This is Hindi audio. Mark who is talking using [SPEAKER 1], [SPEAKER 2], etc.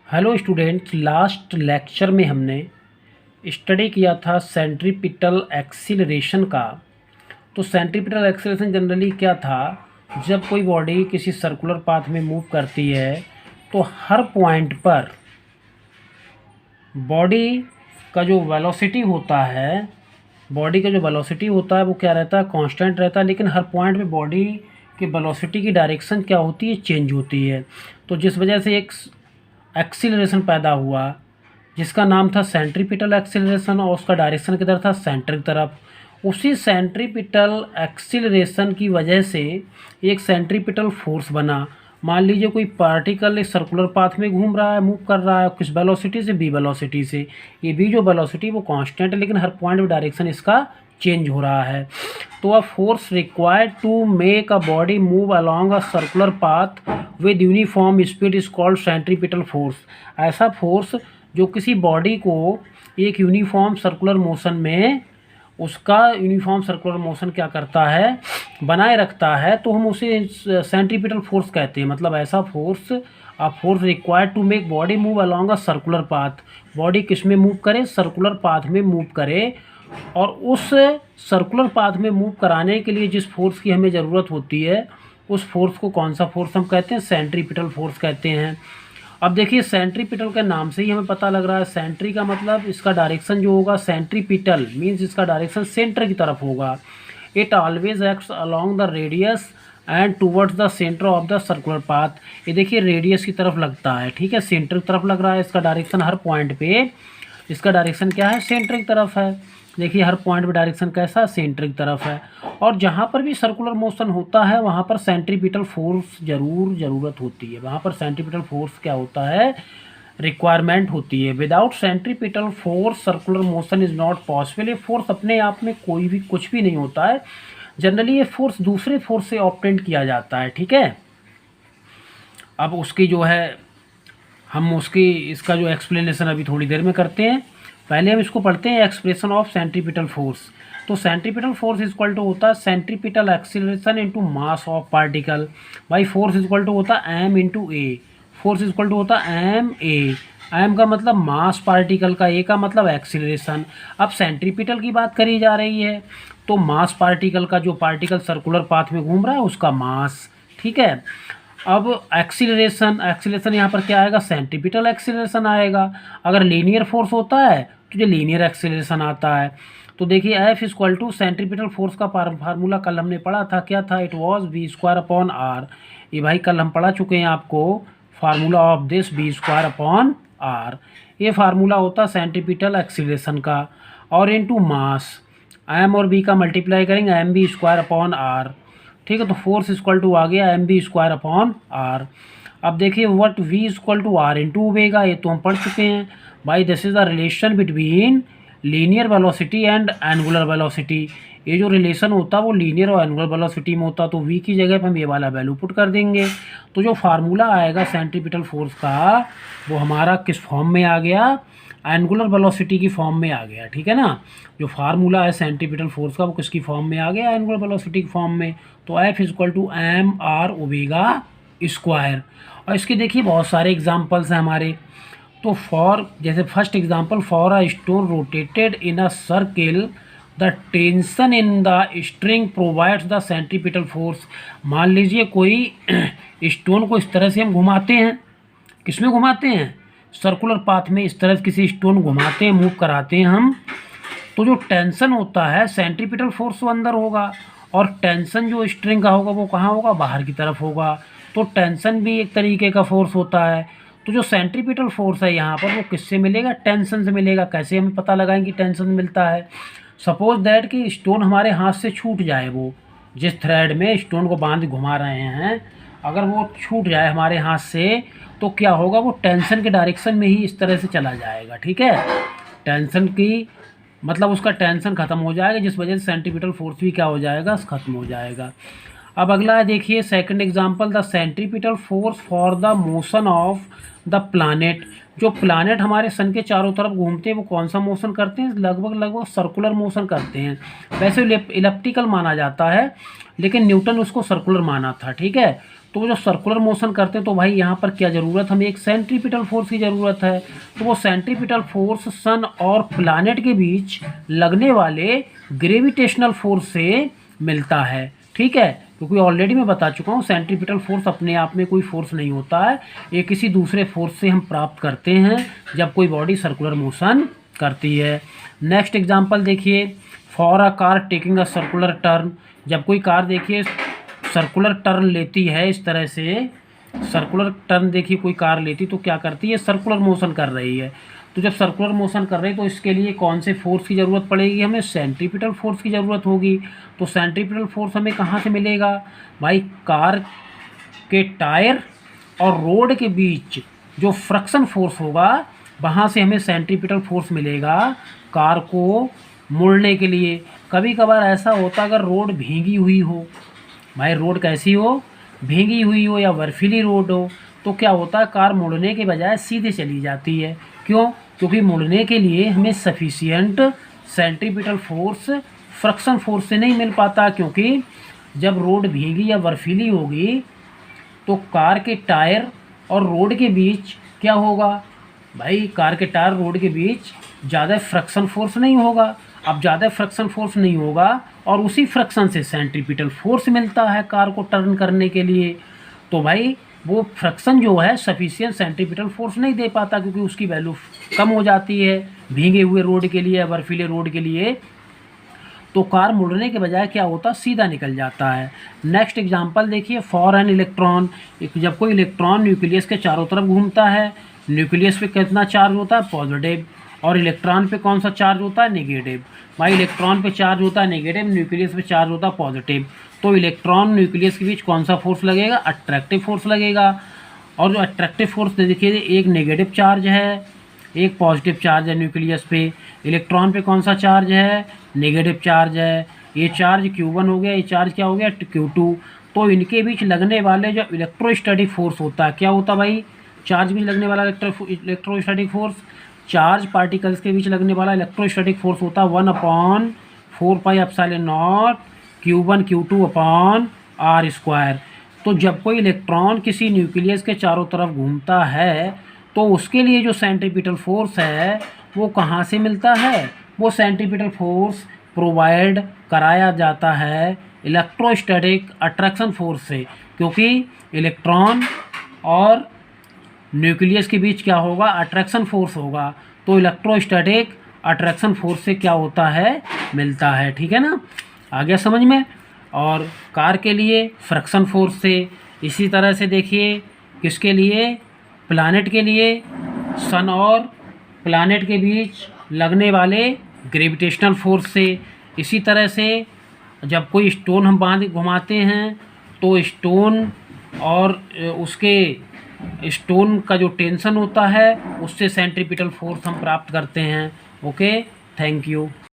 [SPEAKER 1] हेलो स्टूडेंट्स, लास्ट लेक्चर में हमने स्टडी किया था सेंट्रीपिटल एक्सीलरेशन का। तो सेंट्रीपिटल एक्सीलरेशन जनरली क्या था, जब कोई बॉडी किसी सर्कुलर पाथ में मूव करती है तो हर पॉइंट पर बॉडी का जो वेलोसिटी होता है वो क्या रहता है, कांस्टेंट रहता है। लेकिन हर पॉइंट पे बॉडी की वेलोसिटी की डायरेक्शन क्या होती है, चेंज होती है। तो जिस वजह से एक एक्सीलरेशन पैदा हुआ जिसका नाम था सेंट्रीपिटल एक्सीलरेशन, और उसका डायरेक्शन किधर था, सेंटर की तरफ। उसी सेंट्रीपिटल एक्सीलरेशन की वजह से एक सेंट्रीपिटल फोर्स बना। मान लीजिए कोई पार्टिकल एक सर्कुलर पाथ में घूम रहा है, मूव कर रहा है, किस वेलोसिटी से, बी वेलोसिटी से। ये बी जो वेलोसिटी वो कांस्टेंट है, लेकिन हर पॉइंट में डायरेक्शन इसका चेंज हो रहा है। तो a force required to make a body move along a circular path with uniform speed is called centripetal force. ऐसा फोर्स जो किसी बॉडी को एक यूनिफॉर्म सर्कुलर मोशन में, उसका यूनिफॉर्म सर्कुलर मोशन क्या करता है, बनाए रखता है, तो हम उसे सेंट्रीपिटल फोर्स कहते हैं। मतलब ऐसा force, a force required to make body move along a circular path. Body किस में मूव करे, सर्कुलर पाथ में मूव करे। और उस सर्कुलर पाथ में मूव कराने के लिए जिस फोर्स की हमें ज़रूरत होती है, उस फोर्स को कौन सा फोर्स हम कहते हैं, सेंट्रीपिटल फोर्स कहते हैं। अब देखिए, सेंट्रीपिटल के नाम से ही हमें पता लग रहा है, सेंट्री का मतलब इसका डायरेक्शन जो होगा, सेंट्रीपिटल मीन्स इसका डायरेक्शन सेंटर की तरफ होगा। It always acts along the radius and towards the centre of the circular path. ये देखिए रेडियस की तरफ लगता है, ठीक है, सेंटर की तरफ लग रहा है। इसका डायरेक्शन हर पॉइंट पे, इसका डायरेक्शन क्या है, सेंटर की तरफ है। देखिए हर पॉइंट पे डायरेक्शन कैसा, सेंटर की तरफ है। और जहाँ पर भी सर्कुलर मोशन होता है वहाँ पर सेंट्रीपिटल फोर्स ज़रूरत होती है। वहाँ पर सेंट्रीपिटल फोर्स क्या होता है, रिक्वायरमेंट होती है। Without centripetal force circular motion is not possible. ये फोर्स अपने आप में कोई भी कुछ भी नहीं होता है। जनरली ये फोर्स दूसरे फोर्स से ऑब्टेन किया जाता है, ठीक है। अब उसकी जो है, हम उसकी इसका जो एक्सप्लेनेशन अभी थोड़ी देर में करते हैं। पहले हम इसको पढ़ते हैं, एक्सप्रेशन ऑफ सेंट्रीपिटल फोर्स। तो centripetal force is equal to होता है centripetal acceleration into mass of particle by force is equal to होता है m into a. Force is equal to होता है एम ए। एम का मतलब मास पार्टिकल का, ए का मतलब एक्सीलरेशन। अब सेंट्रीपिटल की बात करी जा रही है तो मास पार्टिकल का, जो पार्टिकल सर्कुलर पाथ में घूम रहा है उसका मास, ठीक है। अब एक्सीलरेशन यहाँ पर क्या आएगा, सेंट्रीपिटल एक्सीलरेशन आएगा। अगर लीनियर फोर्स होता है तो जो लीनियर एक्सीलरेशन आता है। तो देखिए F equal to centripetal force का फार्मूला कल हमने पढ़ा था, क्या था, it was v square upon r. ये भाई कल हम पढ़ा चुके हैं आपको, formula of this v square upon r. ये फार्मूला होता है सेंट्रीपिटल एक्सीलरेशन का। और इनटू मास, एम और बी का मल्टीप्लाई करेंगे, m v square upon r, ठीक है। तो फोर्स इक्वल टू आ गया m v square upon r. अब देखिए what v equal to r into omega, ये तो हम पढ़ चुके हैं भाई। This is the relation between linear velocity and angular velocity. ये जो रिलेशन होता है वो लीनियर और एंगुलर वेलोसिटी में होता है। तो वी की जगह पर हम ये वाला वैल्यू पुट कर देंगे। तो जो फार्मूला आएगा सेंट्रीपिटल फोर्स का, वो हमारा किस फॉर्म में आ गया, एंगुलर वेलोसिटी की फॉर्म में आ गया, ठीक है ना। जो फार्मूला है सेंट्रीपिटल फोर्स का वो किसकी फॉर्म में आ गया, एंगुलर वेलोसिटी की फॉर्म में। तो F equal to m r omega square. और इसके देखिए बहुत सारे एग्जांपल्स हैं हमारे। तो फॉर, जैसे first example, for a stone rotated in a circle the tension in the string provides the centripetal force. मान लीजिए कोई स्टोन को इस तरह से हम घुमाते हैं, किसमें घुमाते हैं, सर्कुलर पाथ में। इस तरह से किसी स्टोन घुमाते हैं, मूव कराते हैं हम, तो जो टेंशन होता है सेंट्रीपिटल फोर्स वो अंदर होगा, और टेंशन जो स्ट्रिंग का होगा वो कहाँ होगा, बाहर की तरफ होगा। तो टेंशन भी एक तरीके का फोर्स होता है। तो जो सेंट्रीपिटल फोर्स है यहाँ पर वो किससे मिलेगा, टेंशन से मिलेगा। कैसे हमें पता लगाएंगे टेंशन मिलता है। सपोज दैट कि स्टोन हमारे हाथ से छूट जाए, वो जिस थ्रेड में स्टोन को बांध घुमा रहे हैं, अगर वो छूट जाए हमारे हाथ से, तो क्या होगा, वो टेंशन के डायरेक्शन में ही इस तरह से चला जाएगा, ठीक है। टेंशन की मतलब उसका टेंशन खत्म हो जाएगा, जिस वजह से सेंट्रीपिटल फोर्स भी क्या हो जाएगा, खत्म हो जाएगा। अब अगला है देखिए second example, the centripetal force for the motion of the planet. जो प्लानेट हमारे सन के चारों तरफ घूमते हैं वो कौन सा मोशन करते हैं, लगभग सर्कुलर मोशन करते हैं। वैसे इलिप्टिकल माना जाता है, लेकिन न्यूटन उसको सर्कुलर माना था, ठीक है। तो जो सर्कुलर मोशन करते हैं तो भाई यहाँ पर क्या ज़रूरत, हमें एक सेंट्रीपिटल फोर्स की ज़रूरत है। तो वो सेंट्रीपिटल फोर्स सन और प्लानेट के बीच लगने वाले ग्रेविटेशनल फोर्स से मिलता है, ठीक है। क्योंकि ऑलरेडी मैं बता चुका हूँ सेंट्रीपिटल फोर्स अपने आप में कोई फोर्स नहीं होता है, ये किसी दूसरे फोर्स से हम प्राप्त करते हैं जब कोई बॉडी सर्कुलर मोशन करती है। नेक्स्ट एग्जांपल देखिए, for a car taking a circular turn, जब कोई कार देखिए सर्कुलर टर्न लेती है, इस तरह से सर्कुलर टर्न देखिए कोई कार लेती तो क्या करती है, सर्कुलर मोशन कर रही है। तो जब सर्कुलर मोशन कर रही है तो इसके लिए कौन से फोर्स की ज़रूरत पड़ेगी, हमें सेंट्रीपिटल फोर्स की ज़रूरत होगी। तो सेंट्रीपिटल फोर्स हमें कहाँ से मिलेगा भाई, कार के टायर और रोड के बीच जो फ्रिक्शन फोर्स होगा वहाँ से हमें सेंट्रीपिटल फोर्स मिलेगा कार को मोड़ने के लिए। कभी कभार ऐसा होता अगर रोड भीगी हुई हो, भाई रोड कैसी हो, भीगी हुई हो या बर्फीली रोड हो, तो क्या होता है कार मुड़ने के बजाय सीधे चली जाती है। क्यों, क्योंकि मुड़ने के लिए हमें sufficient centripetal force friction force से नहीं मिल पाता। क्योंकि जब रोड भीगी या बर्फीली होगी तो कार के टायर और रोड के बीच क्या होगा भाई, कार के टायर रोड के बीच ज़्यादा फ्रिक्शन फोर्स नहीं होगा। अब ज़्यादा फ्रिक्शन फोर्स नहीं होगा और उसी फ्रिक्शन से सेंट्रीपिटल फोर्स मिलता है कार को टर्न करने के लिए। तो भाई वो फ्रिक्शन जो है सफिशिएंट सेंट्रीपिटल फोर्स नहीं दे पाता, क्योंकि उसकी वैल्यू कम हो जाती है भीगे हुए रोड के लिए या बर्फीले रोड के लिए। तो कार मुड़ने के बजाय क्या होता, सीधा निकल जाता है। नेक्स्ट एग्जांपल देखिए, फॉर एन इलेक्ट्रॉन, जब कोई इलेक्ट्रॉन न्यूक्लियस के चारों तरफ घूमता है, न्यूक्लियस पे कितना चार्ज होता है, पॉजिटिव, और इलेक्ट्रॉन पे कौन सा चार्ज होता है, नेगेटिव। भाई इलेक्ट्रॉन पे चार्ज होता है नेगेटिव, न्यूक्लियस पे चार्ज होता है पॉजिटिव। तो इलेक्ट्रॉन न्यूक्लियस के बीच कौन सा फोर्स लगेगा, अट्रैक्टिव फोर्स लगेगा। और जो अट्रैक्टिव फोर्स देखिए, एक नेगेटिव चार्ज है, एक पॉजिटिव चार्ज है न्यूक्लियस पे। इलेक्ट्रॉन पे कौन सा चार्ज है, नेगेटिव चार्ज है। ये चार्ज Q1 हो गया, ये चार्ज क्या हो गया, Q2। तो इनके बीच लगने वाले जो इलेक्ट्रोस्टैटिक फोर्स होता है, क्या होता भाई, चार्ज बीच लगने वाला इलेक्ट्रोस्टैटिक फोर्स, चार्ज पार्टिकल्स के बीच लगने वाला इलेक्ट्रोस्टैटिक फोर्स होता है 1/4πε0 Q1 Q2/r²। तो जब कोई इलेक्ट्रॉन किसी न्यूक्लियस के चारों तरफ घूमता है तो उसके लिए जो सेंट्रीपिटल फोर्स है वो कहाँ से मिलता है, वो सेंट्रीपिटल फोर्स प्रोवाइड कराया जाता है इलेक्ट्रोस्टैटिक अट्रैक्शन फोर्स से। क्योंकि इलेक्ट्रॉन और न्यूक्लियस के बीच क्या होगा, अट्रैक्शन फोर्स होगा। तो इलेक्ट्रोस्टैटिक अट्रैक्शन फोर्स से क्या होता है, मिलता है, ठीक है ना, आ गया समझ में। और कार के लिए फ्रिक्शन फोर्स से। इसी तरह से देखिए किसके लिए, प्लैनेट के लिए सन और प्लैनेट के बीच लगने वाले ग्रेविटेशनल फोर्स से। इसी तरह से जब कोई स्टोन हम बांध घुमाते हैं तो स्टोन और उसके स्टोन का जो टेंशन होता है उससे सेंट्रीपिटल फोर्स हम प्राप्त करते हैं। Okay, thank you.